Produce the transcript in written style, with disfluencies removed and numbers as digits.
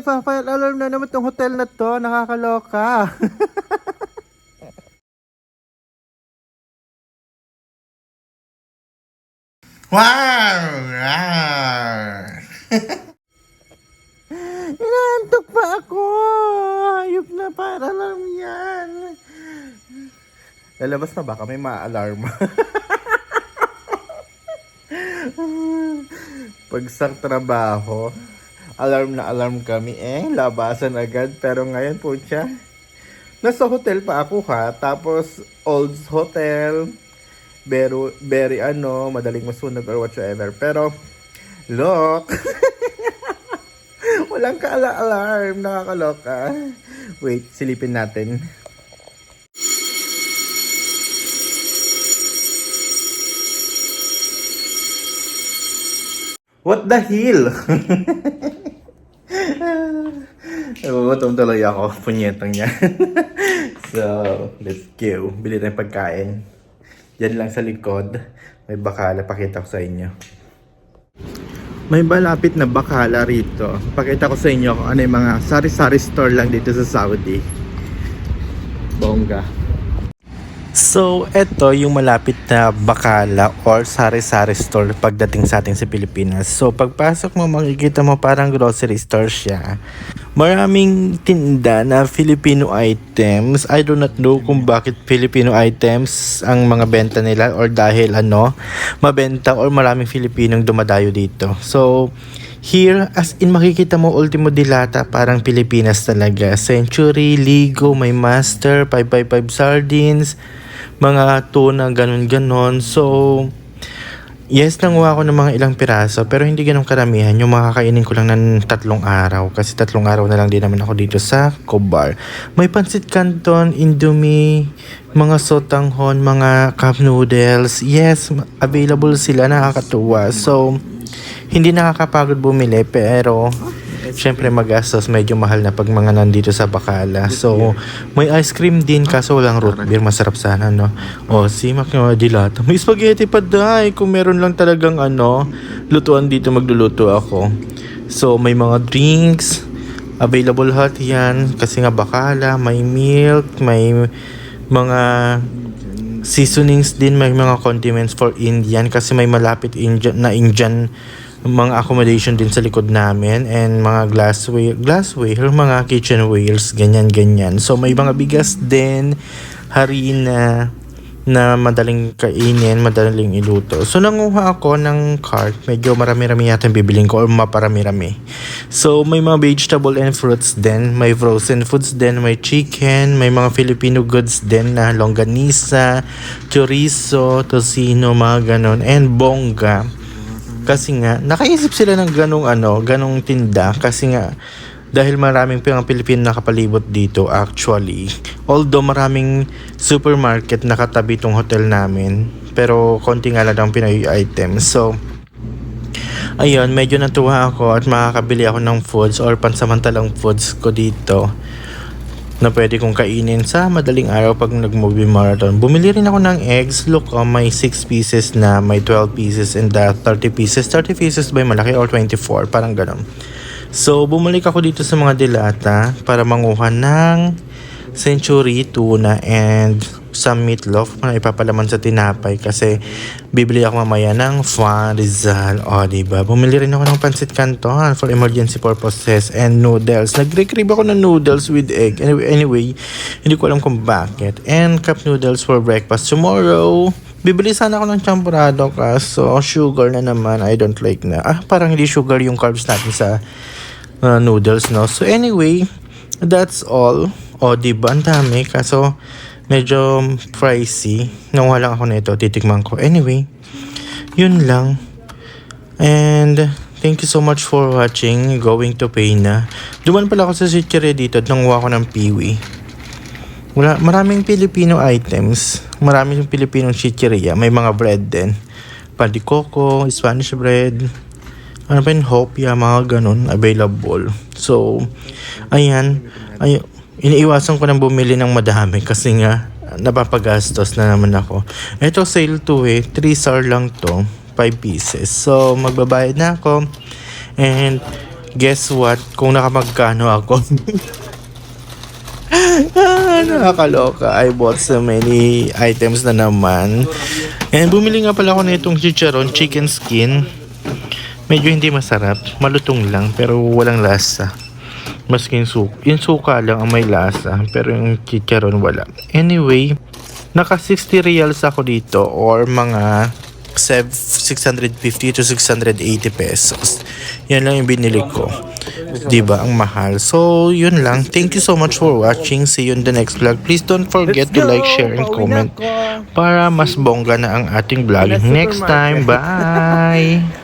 nagpa-fire alarm na naman tong hotel na to. Nakakaloka. Wow! Inaantok pa ako. Hayop na fire alarm yan. Lalabas na baka may ma-alarm. Pagsang trabaho, alarm na alarm kami labasan agad. Pero ngayon po siya, nasa hotel pa ako ha. Tapos old hotel, very madaling masunog or whatsoever. Pero look, walang ka-alarm, nakakaloka. Wait, silipin natin. What the hell? Nagugutom tuloy ako. Punyetang yan. So, let's go. Bili tayong pagkain. Yan lang sa likod. May bakala. Pakita ko sa inyo. May malapit na bakala rito. Pakita ko sa inyo kung ano yung mga sari-sari store lang dito sa Saudi. Bongga. So, eto yung malapit na bakala or sari-sari store pagdating sa ating sa Pilipinas. So, pagpasok mo, makikita mo parang grocery store siya. Maraming tinda na Filipino items. I do not know kung bakit Filipino items ang mga benta nila or dahil mabenta or maraming Filipinong dumadayo dito. So, here, as in makikita mo Ultimo Dilata, parang Pilipinas talaga. Century, Ligo, may Master, 555 sardines, mga tuna, ganon-ganon. So, yes, nanguha ko ng mga ilang piraso, pero hindi ganun karamihan. Yung makakainin ko lang ng 3 araw. Kasi 3 araw na lang din naman ako dito sa Cobar. May pansit canton, indomie, mga sotanghon, mga cup noodles. Yes, available sila, nakakatuwa. So, hindi nakakapagod bumili, pero syempre magastos, medyo mahal na pag mga nandito sa bakala. So, may ice cream din kaso walang root beer. Masarap sana, no? O, si Makino Dilata. May spaghetti pa dahi. Kung meron lang talagang lutuan dito, magluluto ako. So, may mga drinks. Available hot yan. Kasi nga bakala, may milk, may mga seasonings din, may mga condiments for Indian. Kasi may malapit Indian mga accommodation din sa likod namin and mga glassware, mga kitchenwares, ganyan. So may mga bigas din, harina na madaling kainin, madaling iluto. So nanguha ako ng cart, medyo marami-rami yata yung bibiling ko or maparami-rami. So may mga vegetable and fruits din, may frozen foods din, may chicken, may mga Filipino goods din na longganisa, chorizo, tocino, mga ganon, and bongga. Kasi nga, nakaisip sila ng ganong tinda. Kasi nga, dahil maraming Pilipino nakapalibot dito actually. Although maraming supermarket nakatabi tong hotel namin. Pero konti nga lang ang Pinoy items. So, ayun, medyo natuwa ako at makakabili ako ng foods or pansamantalang foods ko dito na pwede kong kainin sa madaling araw pag nag-movie marathon. Bumili rin ako ng eggs. Look, may 6 pieces na, may 12 pieces and 30 pieces. 30 pieces ba yung malaki or 24? Parang ganun. So, bumalik ako dito sa mga dilata para manguha ng century, tuna, and some meatloaf na ipapalaman sa tinapay kasi bibili ako mamaya ng Fan Rizal. O, diba? Bumili rin ako ng pansit canton for emergency purposes and noodles. Nag-recrib ako ng noodles with egg. Anyway, hindi ko alam kung bakit. And cup noodles for breakfast tomorrow. Bibili sana ako ng champurado kaso sugar na naman. I don't like na. Parang hindi sugar yung carbs natin sa noodles, no? So anyway, that's all. O, diba? Ang dami. Kaso medyo pricey. Nakuha lang ako nito. Titikman ko. Anyway, yun lang. And thank you so much for watching. Going to pay na. Duman pala ako sa Chichire dito. Nanguha ko ng piwi. Maraming Filipino items. Maraming Filipino chichiria. May mga bread din. Pandikoko, Spanish bread. Ano pa yun? Hopia, mga ganun. Available. So, ayan. Iniiwasan ko nang bumili ng madami kasi nga napapagastos na naman ako. Ito sale to 3 star lang to, 5 pieces. So magbabayad na ako and Guess what? Kung nakamagkano ako. Nakakaloka. I bought so many items na naman. And bumili nga pala ako na itong chicharon, chicken skin. Medyo hindi masarap. Malutong lang, pero walang lasa. Maski yung suka lang ang may lasa, pero yung chicharon wala. Anyway, naka 60 reals ako dito or mga 650 to 680 pesos. Yan lang yung binili ko. Diba? Ang mahal. So, yun lang. Thank you so much for watching. See you in the next vlog. Please don't forget to like, share, and comment para mas bongga na ang ating vlog next time. Bye!